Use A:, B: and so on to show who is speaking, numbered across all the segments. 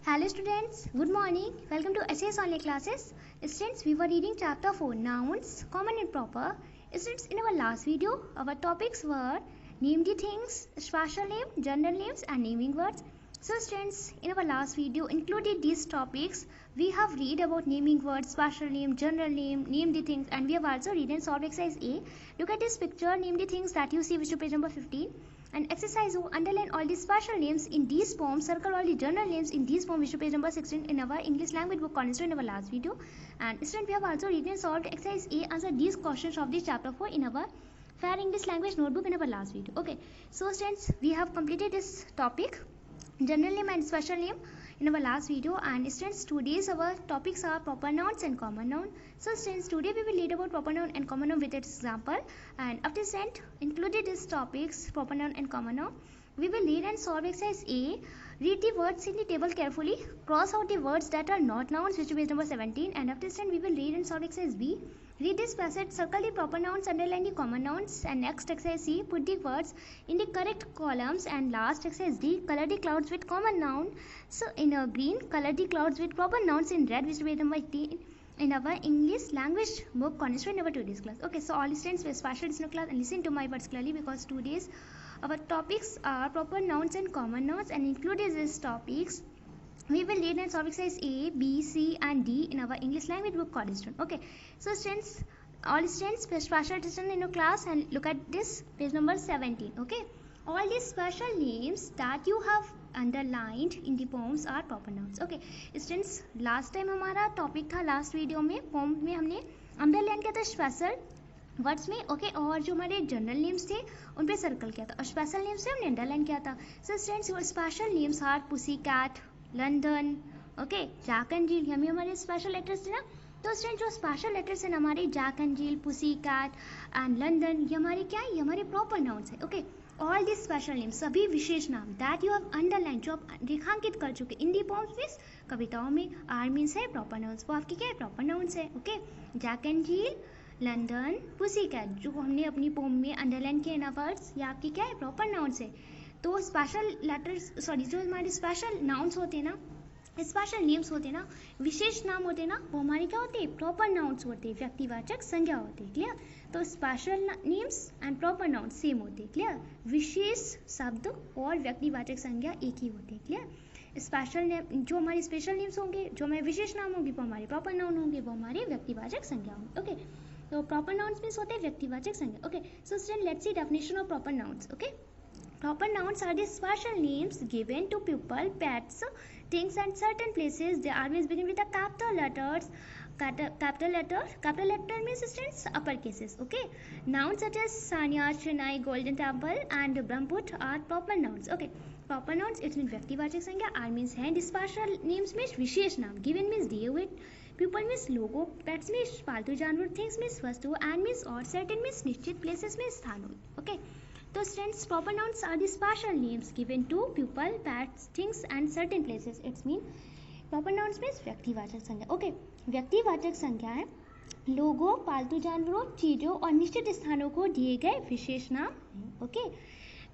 A: Hello students, good morning. Welcome to SAS Online Classes. Students, we were reading chapter 4, Nouns, Common and Proper. Students, in our last video, our topics were name the things, special name, general names and naming words. So students, in our last video included these topics. We have read about naming words, special name, general name the things, and we have also read and solved exercise A. Look at this picture, name the things that you see, which is page number 15. And exercise O, underline all the special names in these forms, circle all the general names in these forms, which is page number 16 in our English language book cornerstone in our last video. And student, we have also read and solved exercise A, answer these questions of this chapter 4 in our Fair English Language notebook in our last video. Okay, so students, we have completed this topic, general name and special name, in our last video. And students, today's our topics are proper nouns and common noun. So students, today we will read about proper noun and common noun with its example. And after that, included these topics, proper noun and common noun, we will read and solve exercise A. Read the words in the table carefully, cross out the words that are not nouns, which is page number 17. And after that, we will read and solve exercise B. Read this passage, circle the proper nouns, underline the common nouns. And next exercise C, put the words in the correct columns. And last exercise D, color the clouds with common noun. So in green, color the clouds with proper nouns in red, which is page number 18 in our English language book cornerstone in our today's class. Okay, so all students with special listener class, and listen to my words clearly, because today's our topics are proper nouns and common nouns, and included these topics we will read and solve exercise A, B, C and D in our English language book cornerstone. Okay, so students, all students pay special attention in your class and look at this page number 17. Okay, all these special names that you have underlined in the poems are proper nouns. Okay students, last time हमारा topic था, last video में pome में हमने underline किया था special words में. Okay, और जो हमारे जनरल नेम्स थे उन पे सर्कल किया था, और स्पेशल नेम्स से हमने अंडरलाइन किया था. So students, your special names are pussy cat, London, okay, Jack and Jill, हमें हमारे स्पेशल लेटर्स थे ना. तो स्टूडेंट, जो स्पेशल लेटर्स हैं हमारे Jack and Jill, pussy cat and London, ये हमारे क्या है, ये हमारे प्रॉपर नाउन्स है. Okay, all this special name, सभी विशेष नाम दैट यू हैव अंडरलाइन, जो आप रेखांकित कर चुके इन दी पोम्स मीन्स कविताओं में, आर मीन्स है प्रॉपर नाउन्स, वो आपके क्या है, प्रॉपर नाउन्स है. Okay, Jack and Jill, London, pussy cat, जो हमने अपनी पोम में अंडरलाइन किए ना वर्ड्स, ये आपके क्या है, प्रॉपर नाउन्स है. तो स्पेशल लेटर्स, सॉरी, जो हमारे स्पेशल नाउन्स होते हैं ना, स्पेशल नेम्स होते हैं ना, विशेष नाम होते हैं ना, वो हमारे क्या होते हैं, प्रॉपर नाउन्स होते हैं, व्यक्तिवाचक संज्ञा होते हैं. क्लियर? तो special names and proper nouns same होते हैं. क्लियर? विशेष शब्द और व्यक्तिवाचक संज्ञा एक ही होते हैं. क्लियर? स्पेशल नेम, जो हमारे स्पेशल नेम्स होंगे, जो हमारे विशेष नाम होंगे, वो हमारे प्रॉपर नाउन होंगे, वो हमारे व्यक्तिवाचक संज्ञा होंगे. ओके, तो प्रॉपर नाउन्स मीन्स होते हैं व्यक्तिवाचक संज्ञा. Okay, so student, let's see definition of proper nouns. Okay, proper nouns are the special names given to people, pets, things and certain places. They always begin with a capital letters. Capital letter means students upper cases. Okay, nouns such as Sanya, Chennai, Golden Temple and Brahmput are proper nouns. Okay, proper nouns, it means व्यक्तिवाचक संज्ञा, R means hand, special names means विशेष नाम, given means दिए हुए, people means लोगों, pets means पालतू जानवर, things means वस्तु, and means और, certain means निश्चित, places means स्थानों. Okay, so students, proper nouns are the special names given to people, pets, things and certain places. It means proper nouns means व्यक्तिवाचक संज्ञा. Okay, व्यक्तिवाचक संज्ञा है लोगों, पालतू जानवरों, चीजों और निश्चित स्थानों को दिए गए विशेष नाम. Okay,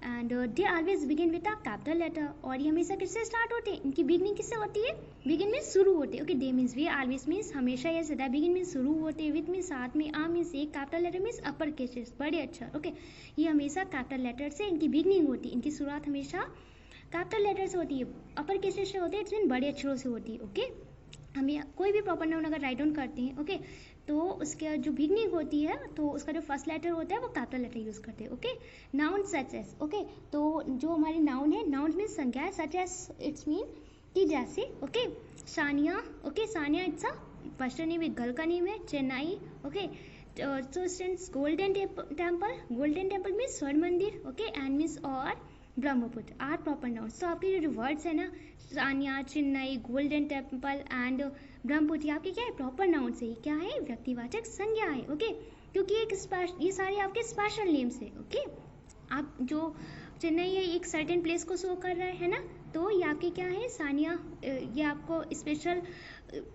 A: and they always begin with a capital letter, और ये हमेशा किससे स्टार्ट होते हैं, इनकी बिगनिंग किससे होती है, बिगिन मीन्स शुरू होते हैं. ओके, दे मीन्स वे, ऑलवेज मीन्स हमेशा या सदा, बिगिन मीन्स शुरू होते हैं, विद मीन्स साथ में, आ मीन्स एक, capital letter means upper cases, बड़े अक्षर. ओके, ये हमेशा कैपिटल लेटर से इनकी बिगनिंग होती है, इनकी शुरुआत हमेशा कैपिटल लेटर से होती है, अपर केसेस से होते हैं, इट्स मीन बड़े अक्षरों से होती है. ओके, हमें कोई भी प्रॉपर नाउन अगर राइट डाउन करते हैं, ओके, तो उसके जो बिगनिंग होती है, तो उसका जो फर्स्ट लेटर होता है वो कैपिटल लेटर यूज करते हैं. Okay, noun such as. Okay, तो जो हमारे नाउन है, नाउन मीन संज्ञा है, सच एस इट्स मीन कि जैसे. Okay, Sania, okay, Sania it's a person name, एक गर्ल का नेम है. चेन्नई, ओके, तो स्टूडेंट्स, गोल्डन टेम्पल मीन्स स्वर्ण मंदिर. ओके, एंड मीन्स और ब्रह्मपुत्र आर प्रॉपर नाउन्स. तो आपके जो वर्ड्स है ना, Sania, Chennai, golden temple and Brahmaputra, आपके क्या है, प्रॉपर नाउन्स है, क्या है, व्यक्तिवाचक संज्ञा है. ओके, क्योंकि ये सारे आपके स्पेशल नेम्स है. ओके, आप जो चेन्नई है एक सर्टेन प्लेस को शो कर रहा है ना, तो ये आपके क्या है, सानिया, ये आपको स्पेशल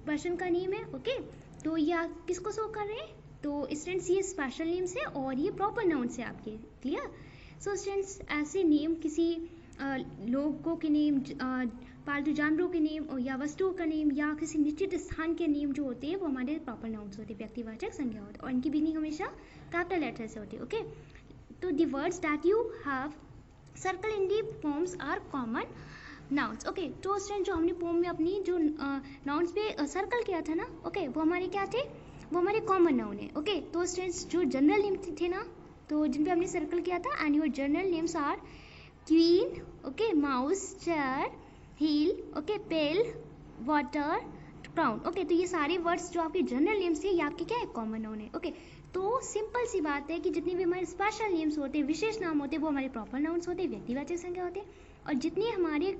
A: पर्सन का नेम है. ओके, तो ये आप किसको शो कर रहे हैं, तो स्टूडेंट्स ये स्पेशल नेम्स है और ये प्रॉपर नाउन्स है आपके. क्लियर? सो स्टूडेंट्स, ऐसे नेम किसी लोगों के नेम, पालतू जानवरों के नेम या वस्तुओं का नेम या किसी निश्चित स्थान के नेम जो होते हैं वो हमारे प्रॉपर नाउन्स होते हैं, व्यक्तिवाचक संज्ञा होते हैं, और इनकी बिगनिंग हमेशा कैपिटल लेटर से होती है. ओके, तो the words that you have circle in the poems are common nouns. Okay, तो स्टूडेंट जो हमने पोम में अपनी जो नाउन्स पे सर्कल किया था ना, ओके, वो हमारे क्या थे, वो हमारे कॉमन नाउन है. ओके, तो स्टूडेंट्स जो जनरल नेम थे ना, तो जिन पे हमने सर्कल किया था, and your general names are queen, okay, mouse, chair, heel, okay, pale, water, crown. Okay, तो ये सारे वर्ड्स जो आपके जनरल नेम्स थे ये आपके क्या है, कॉमन नाउन है. ओके, तो सिंपल सी बात है कि जितने भी हमारे स्पेशल नेम्स होते हैं, विशेष नाम होते हैं, वो हमारे प्रॉपर नाउन्स होते हैं, व्यक्तिवाचक संज्ञा होते हैं, और जितने हमारे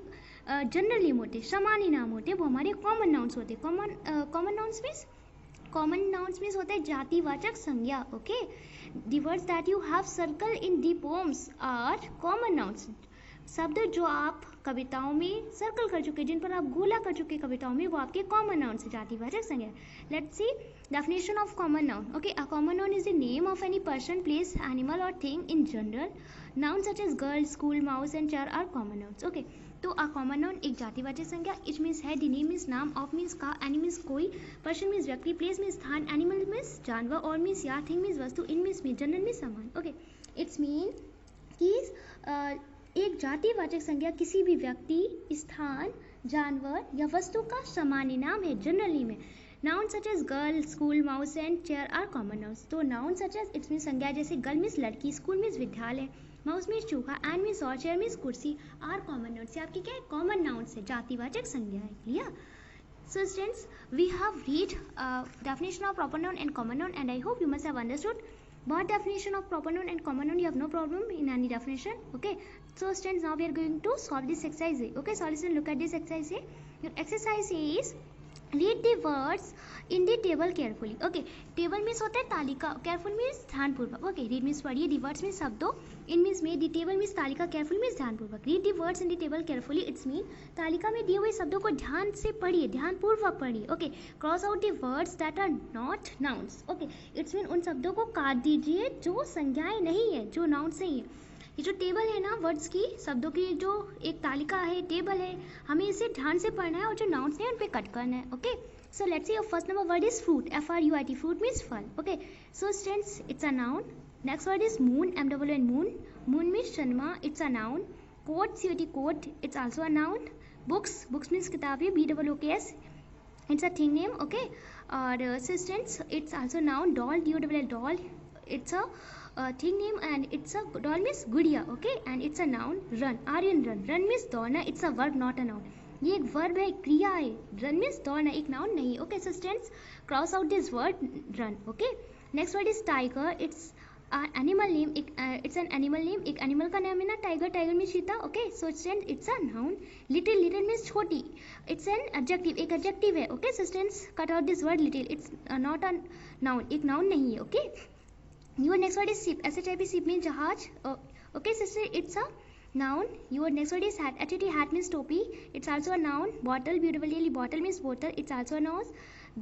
A: जनरल नेम होते हैं, सामान्य नाम होते हैं, वो हमारे कॉमन नाउन्स होते हैं. कॉमन नाउन्स मीन्स होता है जातिवाचक संज्ञा. Okay, the words that you have circle in the poems are common nouns. शब्द जो आप कविताओं में सर्कल कर चुके, जिन पर आप गोला कर चुके कविताओं में, वो आपके कॉमन नाउन से जातिवाचक संज्ञा. Let's see definition of common noun. Okay, a common noun is the name of any person, place, animal or thing in general. Nouns such as girl, school, mouse and chair are common nouns. Okay, तो a common noun एक जातिवाचक संज्ञा. It means है, the name means नाम, of means का, any means कोई, person means व्यक्ति, place means स्थान, animal means जानवर, or means या, thing means वस्तु, in means general means सामान. Okay, it's mean कि एक जातिवाचक संज्ञा किसी भी व्यक्ति, स्थान, जानवर या वस्तु का सामान्य नाम है, जनरल नेम है. Nouns such as girl, school, mouse and chair are common nouns. तो nouns such as it means संज्ञा जैसे girl means लड़की, school means विद्यालय, mouse means चूहा, and means और, chair means कुर्सी are common nouns. ये आपकी क्या है, common nouns है, जातिवाचक संज्ञा है. Clear? So students, we have read definition of proper noun and common noun, and I hope you must have understood. What definition of proper noun and common noun? You have no problem in any definition. Okay. So students, now we are going to solve this exercise. Okay. Solution. Look at this exercise. Your exercise is read the words in the table carefully. Okay, table means होता है तालिका, careful means ध्यानपूर्वक. Okay, read means पढ़िए, the words means शब्दों, in means में, the table means तालिका, careful means ध्यानपूर्वक. Read the words in the table carefully. It's mean तालिका में दिए हुए शब्दों को ध्यान से पढ़िए, ध्यानपूर्वक पढ़िए. Okay, cross out the words that are not nouns. Okay, it's mean उन शब्दों को काट दीजिए जो संज्ञाएं नहीं है, जो nouns नहीं है. ये जो टेबल है ना वर्ड्स की, शब्दों की जो एक तालिका है, टेबल है, हमें इसे ध्यान से पढ़ना है और जो नाउन्स हैं उन पे कट करना है. Okay, so let's see your first number word is fruit, FRUIT, fruit means फल. Okay, so students it's a noun. Next word is moon, MOON, moon, moon means चंद्रमा, it's a noun. Cot, COT, cot, it's also a noun. Books, books means किताबें, BOOKS, it's a thing name. Okay, और students it's also noun. Doll, DOLL, doll, it's a thing name and it's a doll means gudiya. Okay, and it's a noun. Run, Aryan, run, run means दौड़ना, it's a verb not a noun. ये एक verb है, क्रिया है. Run means दौड़ना, एक noun नहीं. Okay, so students cross out this word run. Okay, next word is tiger. It's an animal name. It's an animal name. एक animal का नाम है ना tiger, tiger means चीता. Okay, so students it's a noun. Little, little means छोटी. It's an adjective, एक adjective है. Okay, so students cut out this word little. It's not a noun, एक noun नहीं है. Okay. Your next word is ship. SHIP, ship means जहाज. Okay, sister, it's a noun. Your next word is hat. HAT, hat means टोपी. It's also a noun. Bottle, beautifully, bottle means bottle. It's also a noun.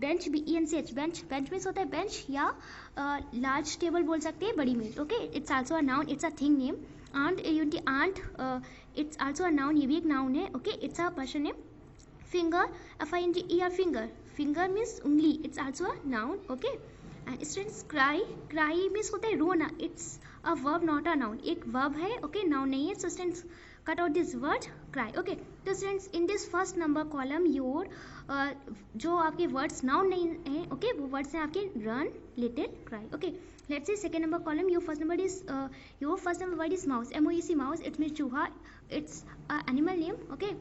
A: Bench, BENCH, bench, bench means होता है bench या large table बोल सकते हैं, बड़ी मेज. Okay, it's also a noun. It's a thing name. Aunt, aunt, it's also a noun. ये भी एक noun है. Okay, it's a person name. Finger, FINGER, finger. Finger means उंगली. It's also a noun. Okay. And students cry, cry means होता है रोना. It's a verb not a noun. एक verb है, okay, noun नहीं है. So students cut out this word cry. Okay, so students in this first number column your जो आपके words noun नहीं है, okay, वो words हैं आपके run, little, cry. Okay, let's see second number column. Your first number word is mouse, MOUC, mouse. It means चूहा. It's a animal name. Okay,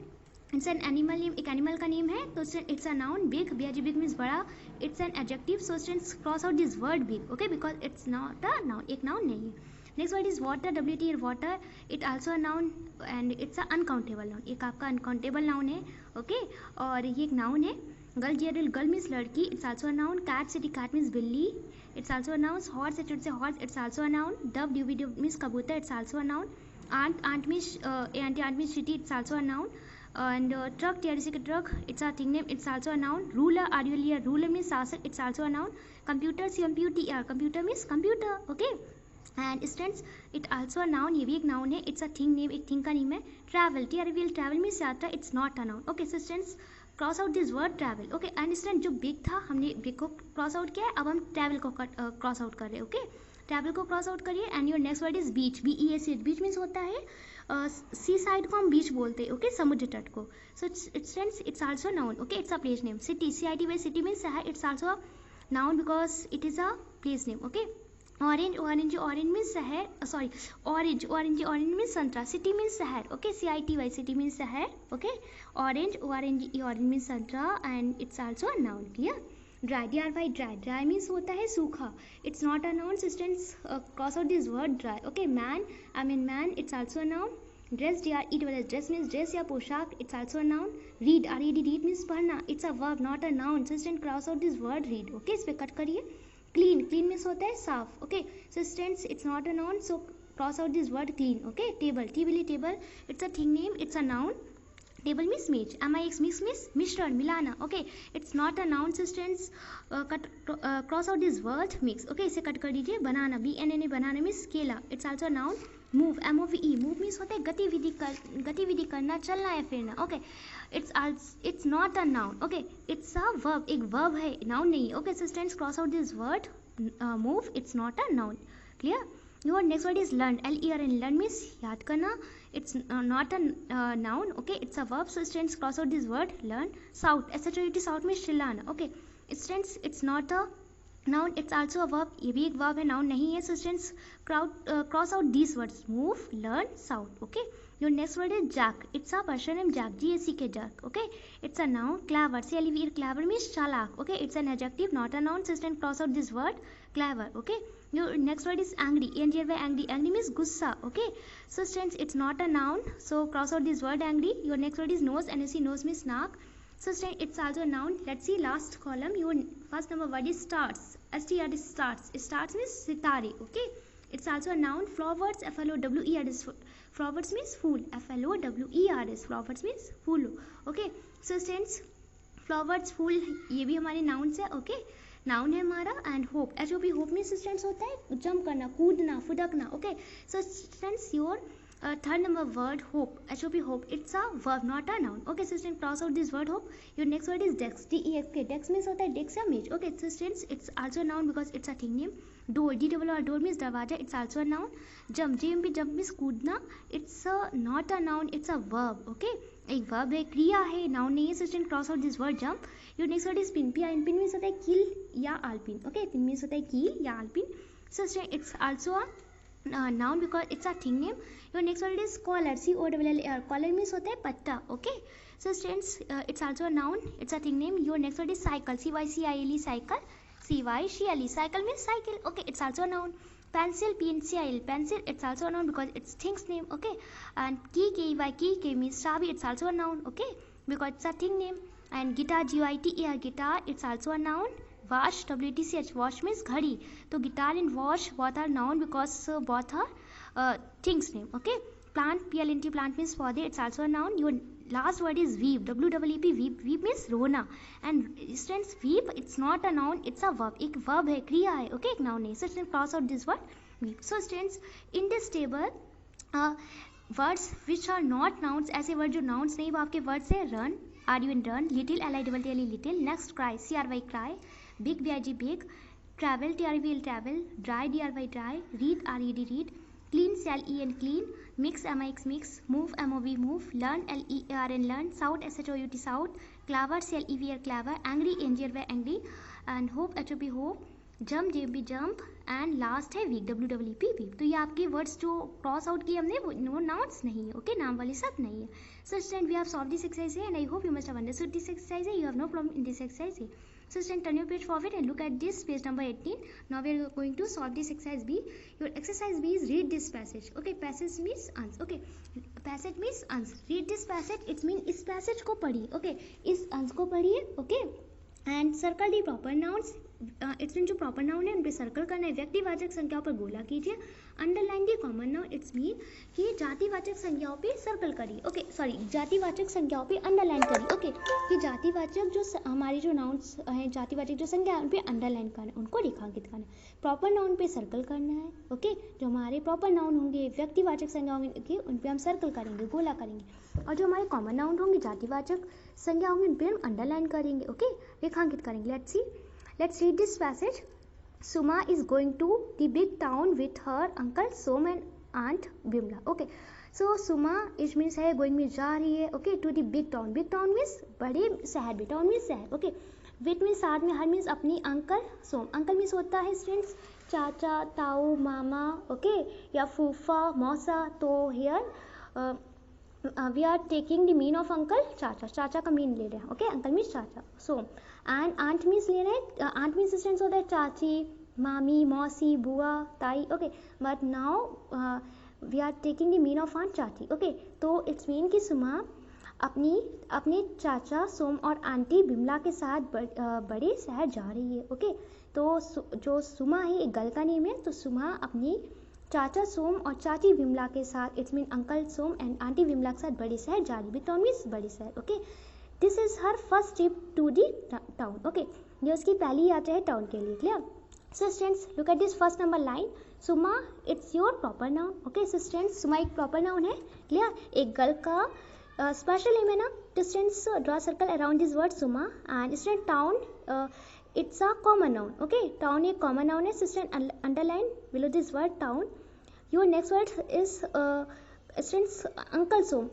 A: it's an animal name, एक animal का name है. तो it's a noun. Big, big means बड़ा. It's an adjective. So students cross out this word big. Okay, because it's not a noun, एक noun नहीं है. Next word is water, WT, water. It also a noun and it's a uncountable noun. एक आपका uncountable noun है. Okay, और ये एक noun है. Girl, GIRL, girl means लड़की. It's also a noun. Cat, city, cat means बिल्ली. It's also a noun. Horse, it should say horse. It's also a noun. Dove, dove means कबूतर. It's also a noun. Aunt means aunt means city. It's also a noun. And truck, TRC truck, it's a thing name. It's also a noun. Ruler, ruler means शासक. It's also a noun. Computer, COMPUTER, computer means computer. Okay. And students it also a noun, ये भी एक noun है, it's a thing name, एक thing का name है. Travel, TRAVEL, travel means यात्रा, it's not a noun. Okay so students cross out this word travel. Okay and student जो big था हमने बिग को क्रॉस आउट किया है, अब हम ट्रैवल को क्रॉस आउट कर रहे हैं. ओके ट्रैवल को क्रॉस आउट करिए. And your next word is beach, BEAC. Beach means होता है सी साइड को हम बीच बोलते हैं. ओके समुद्र तट को. So students it's also noun. Okay it's a place name. City, CITY, city means शहर, it's also a noun because it is a place name. Okay orange, orange means शहर, सॉरी ऑरेंज मीन्स संतरा. City means शहर. Okay CITY, city means शहर. Okay orange means संतरा and it's also a noun. Clear. Dry, DRY, dry means होता है सूखा, it's not a noun. Students cross out this word dry. Okay man, man, it's also a noun. Dress, DRESS, dress means dress या पोशाक, it's also a noun. Read, RED means पढ़ना, it's a verb not a noun. So student cross out this word read. Okay इस पे cut करिए. Clean, means होता है साफ. Okay so students it's not a noun, so cross out this word clean. Okay table, table, it's a thing name, it's a noun. Table means मेज. MIX means मिश्रण, मिलाना. Okay it's not a noun. Students cross out this word mix. Okay इसे cut कर दीजिए. बनाना, BNANA, बनाना means केला, it's also a noun. Move, MOVE, move means होता है गतिविधि करना, चलना या फिरना. Okay it's not a noun. Okay it's a verb, एक वर्ब है, नाउन नहीं. Okay so students cross out this word move, it's not a noun. Clear. Your next word is learn, LERN, learn means याद करना, it's not a noun. Okay it's a verb. So students cross out this word learn. South, SHOUT, south means चिल्लाना. Okay students it's not a noun, it's also a verb. ये भी एक verb है, noun नहीं है. So students cross out these words move, learn, south. Okay your next word is jack, it's a person name jack, JACK, jack. Okay it's a noun. Clever, CLEVER, clever means चालाक. Okay it's an adjective not a noun. So students cross out this word clever. Okay your next word is angry, ANGRY, angry means गुस्सा. Okay so students it's not a noun, so cross out this word angry. Your next word is nose, NOC, nose means naak. So students it's also a noun. Let's see last column. Your first number word is stars, STR, stars means sitare. Okay it's also a noun. Flowers, FLOWERS, flowers means fool, FLOWERS, flowers means fool. Okay so students flowers, फूल ये भी हमारे nouns है. Okay noun है हमारा. And hop, HOP, hop means students होता है jump करना, कूदना, फुदकना. Okay so students your third number word hop, HOP, hop, it's a verb not a noun. Okay so student cross out this word hop. Your next word is desk, DESK, desk means होता है desk या मेज. Okay so students it's also noun because it's a thing name. Door, DOOR, door means दरवाजा, it's also a noun. Jump, JMP, jump means कूदना, it's not a noun, it's a verb. Okay एक verb है, क्रिया है, noun नहीं है. So student cross out this word jump. Your next word is pin, PIN, pin means होता है कील या आलपिन. ओके पिन मीन्स होता है कील या आलपिन. So student it's also a noun because it's a thing name. Your next word is collar, COLLAR, collar means होता है पट्टा. Okay so students it's also a noun, it's a thing name. Your next word is cycle, CYCILE, cycle, CYCLE, cycle means cycle. Okay it's also a noun. Pencil, PNCIL, pencil, it's also a noun because it's thing's name. Okay and key, KEY means chabi, it's also a noun. Okay because it's a thing name. And guitar, GITAR, guitar, it's also a noun. Watch, WATCH, watch means घड़ी. तो guitar and watch both are noun because both are things name. Okay plant, PLNT, plant means पौधे, it's also a noun. Your last word is weep, WEEP, weep means रोना. And students weep it's not a noun, it's a verb. एक verb है, क्रिया है. Okay एक noun नहीं. So students cross out this word weep. So students in this table words which are not nouns, ऐसे word जो nouns नहीं वो आपके words है. run, RUN, run, little, LITTLE, little. Next cry, CRY, cry. Big, BIG, big. Travel, TRAVEL, travel. Dry, DRY, dry. Read, RED, read. Clean, CLEN, clean. Mix, MIX, mix. Move, MOV, move. Learn, LERN, learn. Shout, SHOUT, shout. Clever, CLEVER, clever. Angry, ANGRY, angry. And hope, HOP, hope. Jump, JMP, jump. And last है week, WEEP, week. तो ये आपके words जो cross out किए हमने वो nouns नहीं है. ओके नाम वाले सब नहीं है. So student we have solve this exercise and I hope you must have understood this exercise. You have no problem in this exercise. So student turn your page forward and look at this page number 18. Now we are going to solve this exercise B. Your exercise B is read this passage. Okay passage means answer. Okay passage means answer. Read this passage, it means इस passage को पढ़िए. Okay इस अंश को पढ़िए. Okay and circle the proper nouns इसमें जो proper noun है उन पे सर्कल करना है, व्यक्तिवाचक संख्याओं पर गोला कीजिए, underline the common noun, it's mean कि जातिवाचक संख्याओं पे सर्कल करिए, ओके सॉरी जातिवाचक संख्याओं पे अंडरलाइन करिए, ओके कि जातिवाचक जो हमारी जो नाउन्स हैं, जातिवाचक जो संख्या उन पे अंडरलाइन करना है, उनको रेखांकित करना है, प्रॉपर नाउन पे सर्कल करना है, ओके जो हमारे प्रॉपर नाउन होंगे, व्यक्तिवाचक संज्ञा होंगे उन पे हम सर्कल करेंगे, गोला करेंगे, और जो हमारे कॉमन नाउन होंगे, जातिवाचक संज्ञा होंगे उन पे हम अंडरलाइन करेंगे, ओके रेखांकित करेंगे। Let's read this passage. Suma is going to the big town with her uncle Som and aunt Bimla. Okay. So Suma it means है going में जा रही है, okay to the big town. Big town means बड़े शहर में, town means शहर, okay. With means साथ में, her means अपनी uncle Som. Uncle means होता है students चाचा, ताऊ, मामा, okay या फूफा, मौसा. तो here we are taking the mean of uncle चाचा, चाचा का मीन ले रहे हैं, ओके अंकल मीन्स चाचा. सो एंड आंट मीन्स ले रहे हैं, आंट मीन्स स्टूडेंट्स होता है चाची, मामी, मौसी, बुआ, ताई, okay but now we are taking the mean of aunt चाची, ओके तो इट्स मीन कि सुमा अपने चाचा सोम और आंटी बिमला के साथ बड़े शहर जा रही है, ओके तो जो सुमा है एक गर्ल का नेम है, तो सुमा अपनी चाचा सोम और चाची विमला के साथ, it's mean uncle Som and aunty Vimala के साथ बड़े शहर जा रही, बिग टाउन मीन्स बड़े शहर, okay this is her first trip to the town, okay ये उसकी पहली यात्रा है टाउन के लिए, clear. So students look at this first number line, Suma it's your proper noun, okay so students Suma एक प्रॉपर नाउन है, क्लियर एक गर्ल का स्पेशल नेम है ना. तो students draw circle around this word Suma and student town it's a common noun, okay town एक common noun है, student underline below this word town. Your next word is students uncle som,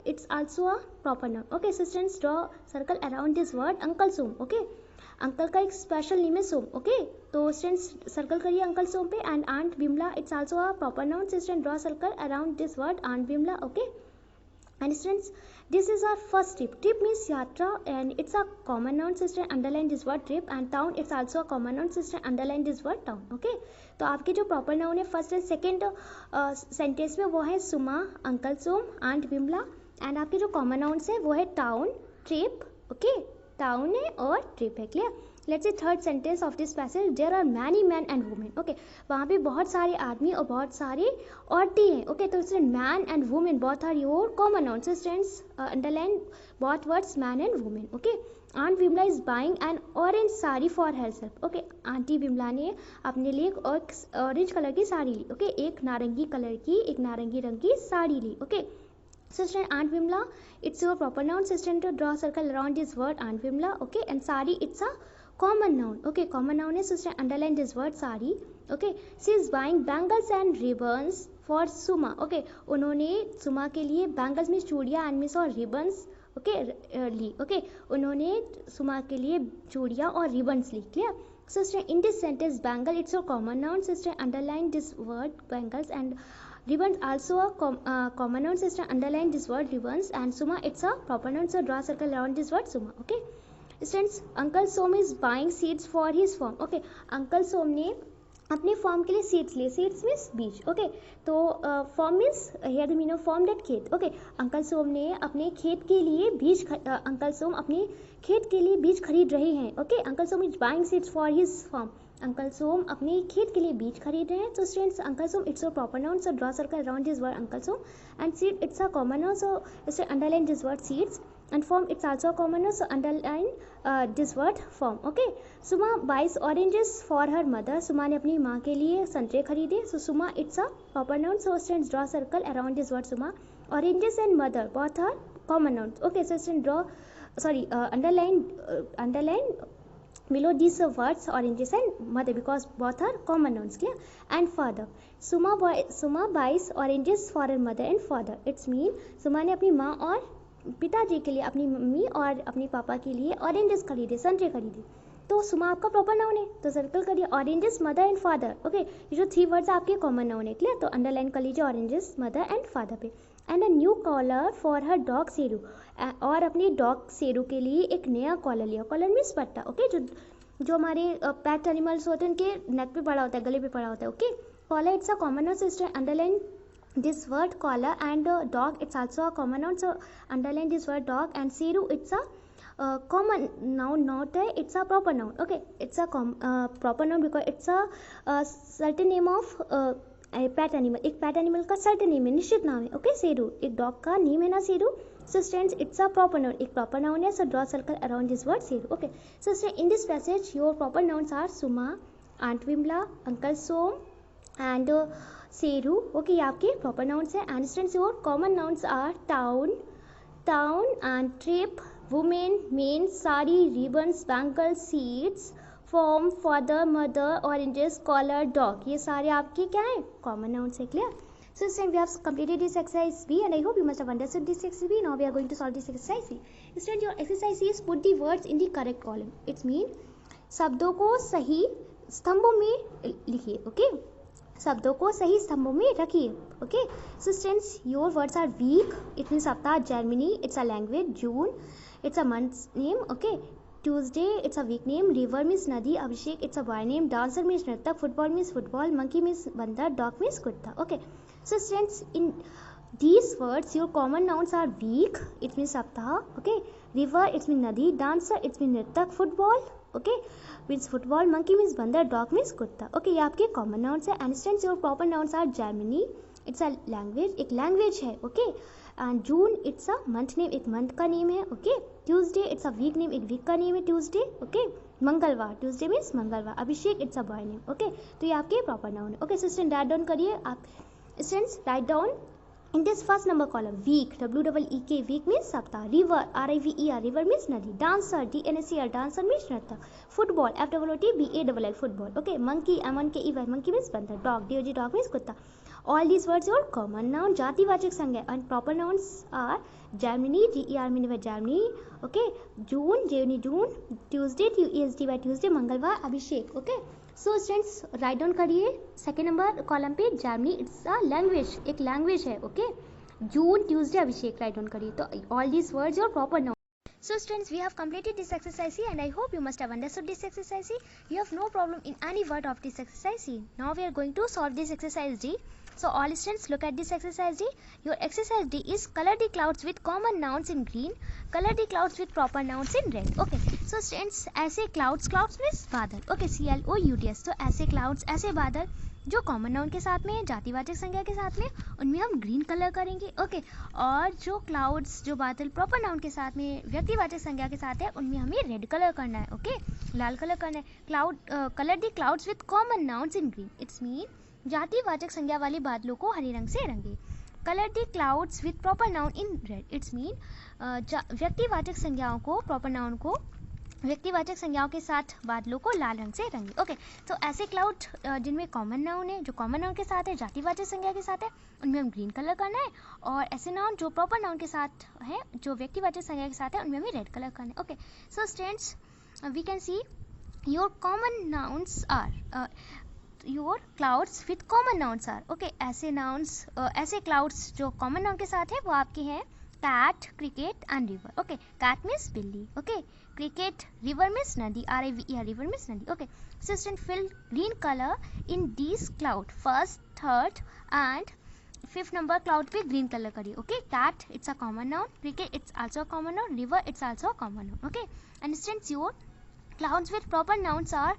A: it's also a proper noun, okay so students draw circle around this word uncle som, okay uncle का एक special name है Som, okay तो students circle करिए uncle Som पे. And aunt Bimala it's also a proper noun, student draw circle around this word aunt Bimala, okay and students this is our first trip means yatra and it's a common noun, sister underline this word trip, and town it's also a common noun, sister underline this word town, okay तो आपके जो proper noun है first and second sentence में वो है Suma, uncle Som, aunt Bimla, and आपके जो common nouns है वो है टाउन, ट्रिप, ओके टाउन है और ट्रिप है, clear. Let's see third sentence of this passage, there are many man and women, okay वहाँ पे बहुत सारे आदमी और बहुत सारी औरतें हैं, ओके तो इसमें man and women both are your common noun, so students underline both words man and women, okay. Aunt Bimala is buying an orange sari for herself, okay aunty Bimala ने अपने लिए एक ऑरेंज कलर की साड़ी ली, ओके एक नारंगी कलर की, एक नारंगी रंग की साड़ी ली, okay. Sister Aunt Vimla, it's your proper noun. Sister, to draw a circle around this word Aunt Vimla, okay. And sari, it's a common noun, okay. Common noun is sister. Underline this word sari, okay. She is buying bangles and ribbons for Suma, okay. उन्होंने सुमा के लिए bangles में चूड़ियाँ and miss और ribbons, okay ली, okay. उन्होंने सुमा के लिए चूड़ियाँ और ribbons Lee, clear. Sister, in this sentence bangle it's your common noun. Sister, underline this word bangles and ribbons also a common noun, sister underline this word ribbons, and Suma it's a proper noun, so draw a circle around this word Suma, okay. Students Uncle Som is buying seeds for his farm, okay Uncle Som ने अपने form के लिए seeds लिए, seeds means बीज, okay तो form means here the meaning of form that खेत, okay uncle सोम ने अपने खेत के लिए बीज अंकल सोम अपने खेत के लिए बीज खरीद रहे हैं, okay uncle Som is buying seeds for his farm, uncle Som अपने खेत के लिए बीज खरीद रहे हैं. तो students uncle Som it's a proper noun, so draw circle around this word uncle Som, and seed it's a common noun, so इसे underline this word seeds, and form it's also a common noun, so underline this word form, okay. Suma buys oranges for her mother, Suma ने अपनी माँ के लिए संतरे खरीदे, so Suma it's a proper noun, so students draw circle around this word Suma. Oranges and mother both are common nouns, okay so students draw underline below these words oranges and mother because both are common nouns, clear. And father, Suma buys oranges for her mother and father, it's mean Suma ने अपनी माँ और पिताजी के लिए, अपनी mummy और अपने पापा के लिए ऑरेंजेस खरीदे, संतरे खरीदे. तो सुमा आपका प्रॉपर नाउन है, तो सर्कल करिए oranges, mother and father, okay ये जो 3 वर्ड्स आपके कॉमन नाउन है, क्लियर. तो अंडरलाइन कर लीजिए ऑरेंजेस, मदर एंड फादर पे. And a new collar for her dog Seru, और अपने डॉग सेरू के लिए एक नया कॉलर लिया, कॉलर मीन्स पट्टा, ओके जो हमारे पेट एनिमल्स होते हैं उनके नेक पे पड़ा होता है, गले पे पड़ा होता है, okay. Collar it's a common noun, sister underline this word collar, and dog it's also a common noun, so underline this word dog. And seru it's a common noun not है, it's a proper noun. Okay, it's a proper noun because it's a certain name of pet animal. एक pet animal का certain name है, निश्चित नाम है. Okay, Sheru, एक dog का name है ना Sheru. So students, it's a proper noun. एक proper noun है. So draw circle around this word Sheru. Okay, so in this passage your proper nouns are Suma, Aunt Vimla, Uncle Som and Sheru. Okay, ये आपके proper nouns है. And students, your common nouns are town and trip, women, men, sari, ribbons, bangles, seeds, form, father, mother, oranges, collar, dog. ये सारे आपके क्या है? Common nouns है. Clear? So students, we have completed this exercise B and I hope you must have understood this exercise B. Now we are going to solve this exercise C. Students, your exercise C is put the words in the correct column. It means शब्दों को सही स्तंभों में लिखिए. Okay? शब्दों को सही स्तंभों में रखिए. Okay? So students, your words are week. It means सप्ताह. Germany, it's a language. June, it's a month's name. Okay? Tuesday, it's a week name. River means नदी. Abhishek, it's a boy name. Dancer means नर्तक. Football means football. Monkey means बंदर. Dog means कुत्ता. Okay? So students, in these words, your common nouns are week. It means सप्ताह. Okay? River, it means नदी. Dancer, it means नर्तक. Football, okay, means football. Monkey means बंदर. Dog means कुत्ता. Okay, ये आपके common nouns है. And students, your proper nouns are Germany. It's a language. एक language है. Okay? And June, it's a month name. एक month का name है. Okay? Tuesday, it's a week name. एक week का name है Tuesday. Okay? मंगलवार, Tuesday means मंगलवार. अभिषेक, it's a boy name. Okay? तो ये आपके proper noun है. Okay, so students, write down करिए आप. Students, write down in this first number column. Week, W-E-E-K, week means सप्ताह. River, R-I-V-E-R, river means नदी. Dancer, D-N-C-R, dancer means नर्तक. Football, F-O-O-T-B-A-L-L, football. Okay, monkey, M-1-K-E-Y, monkey means बंदर. Dog, D-O-G, dog means कुत्ता. All these words are common noun, जातिवाचक संज्ञा. And proper nouns are Germany, G-E-R meaning Germany. Okay, June, J-U-N-E, June. Tuesday, T-U-E-S-T-Y, Tuesday. मंगलवार, अभिषेक. Okay. So students, write down करिए. Second number column पे Germany, it's a language. एक language है. Okay. June, Tuesday, अभिषेक. Write down करिए. तो all these words are proper noun. So students, we have completed this exercise C and I hope you must have understood this exercise C. You have no problem in any word of this exercise C. Now we are going to solve this exercise D. So all students, look at this exercise D. Your exercise D is color the clouds with common nouns in green, color the clouds with proper nouns in red. Okay. So students, ऐसे clouds means बादल. Okay, C-L-O-U-D-S. तो ऐसे clouds, ऐसे बादल जो common noun के साथ में है, जातिवाचक संज्ञा के साथ में, उनमें हम ग्रीन कलर करेंगे. ओके. और जो क्लाउड्स, जो बादल प्रॉपर नाउन के साथ में, व्यक्तिवाचक संज्ञा के साथ है, उनमें हमें रेड कलर करना है. ओके, लाल कलर करना है. Cloud, colour the clouds with common nouns in green. It's mean जातिवाचक संज्ञा वाले बादलों को हरे रंग से रंगे. Colour the clouds with proper noun in red. It's mean व्यक्तिवाचक संज्ञाओं को, प्रॉपर नाउन को व्यक्तिवाचक संज्ञाओं के साथ बादलों को लाल रंग से रंगे. ओके. तो ऐसे क्लाउड जिनमें कॉमन नाउन है, जो कॉमन नाउन के साथ है, जातिवाचक संज्ञा के साथ है, उनमें हम ग्रीन कलर करना है. और ऐसे नाउन जो प्रॉपर नाउन के साथ है, जो व्यक्तिवाचक संज्ञा के साथ है, उनमें हमें रेड कलर करना है. Okay. So students, we can see your common nouns are your clouds with common nouns are. Okay. ऐसे नाउन्स, ऐसे क्लाउड्स जो कॉमन नाउन के साथ है वो आपके हैं cat, cricket and river. Okay, cat means बिल्ली. Okay, cricket, river means नदी. R-I-V-E-R, river means नदी. Okay, so student, fill green color in these cloud. First, third and fifth number cloud पे green color करिए. Okay, cat, it's a common noun. Cricket, it's also a common noun. River, it's also a common noun. Okay, and students, your clouds with proper nouns are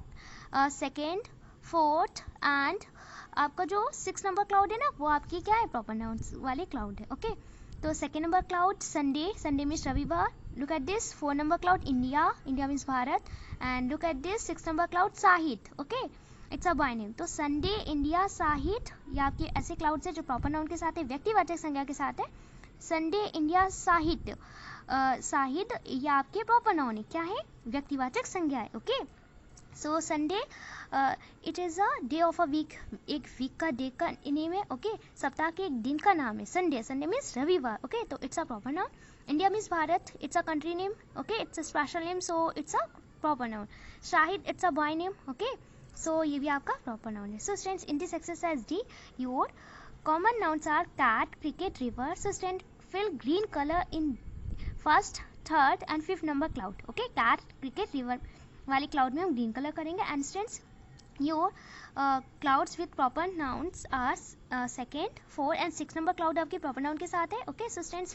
A: second, fourth and आपका जो 6 number cloud है ना, वो आपकी क्या है, proper nouns वाले cloud है. ओके. तो second number cloud Sunday, Sunday means रविवार. Look at this. 4 number cloud India, India means Bharat. And look at this 6 number cloud Sahit. Okay, it's a boy name. तो संडे, इंडिया, साहित, ये आपके ऐसे clouds है जो प्रॉपर नाउन के साथ है, व्यक्तिवाचक संज्ञा के साथ है. संडे, इंडिया, साहित. साहित ये आपके प्रॉपर नाउन है. क्या है, व्यक्तिवाचक संज्ञा है. Okay. So Sunday, it is a day of a week. एक वीक का डे का नेम है. ओके. सप्ताह के एक दिन का नाम है संडे. संडे मीन्स रविवार. ओके. तो it's a proper noun. India means Bharat. It's a country name. Okay. It's a special name, so it's a proper noun. Shahid, it's a boy name. Okay. So ये भी आपका प्रॉपर नाउन है. So students, in this exercise D your common nouns are cat, cricket, river. So student, fill green colour in first, third and fifth number cloud. Okay. Cat, cricket, river वाले cloud में हम green colour करेंगे. And students, your clouds with proper nouns are second, 4 and 6 number cloud आपके proper noun के साथ है. Okay. So students,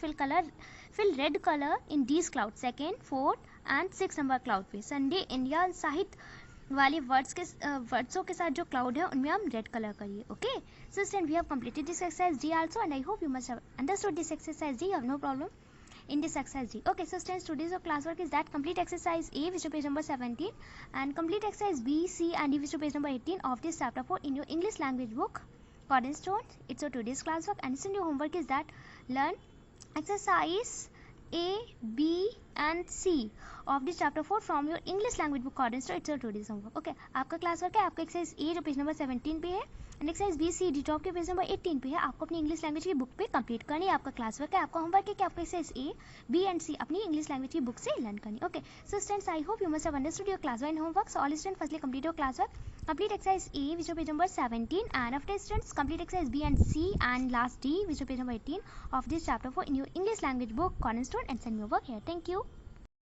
A: fill red colour in these cloud, second, 4 and 6 number cloud पे Sunday India साहित्य वाले वर्ड्सों के साथ जो क्लाउड है उनमें हम रेड कलर करिए. Okay, so student we have completed this exercise D also and I hope you must have understood this exercise D. You have no problem in this exercise D. Okay, so students, today's classwork is that complete exercise A, which is page number 17, and complete exercise B, C, and D, which is page number 18 of this chapter 4 in your English language book. Cornerstone. It's your today's classwork, and your homework is that learn exercise A, B, and C of this chapter 4 from your English language book. Cornerstone. It's your today's homework. Okay, आपका classwork है, आपका exercise A जो page number 17 पे है, and exercise B C D top के page number 18 पे है. आपको अपनी इंग्लिश लैंग्वेज की बुक पे कंप्लीट करनी है. आपका क्लास वर्क है, आपका होमवर्क है कि आपको एक्सरसाइज ए बी एंड सी अपनी इंग्लिश लैंग्वेज की बुक से लर्न करनी. Okay, so students, I hope you must have understood your class work and homework. So all students, firstly complete your class work, complete exercise A which is page number 17, and after students complete exercise B and C and last D which is page number 18 of this chapter 4 in your English language book Cornerstone, and send me over here. Thank you.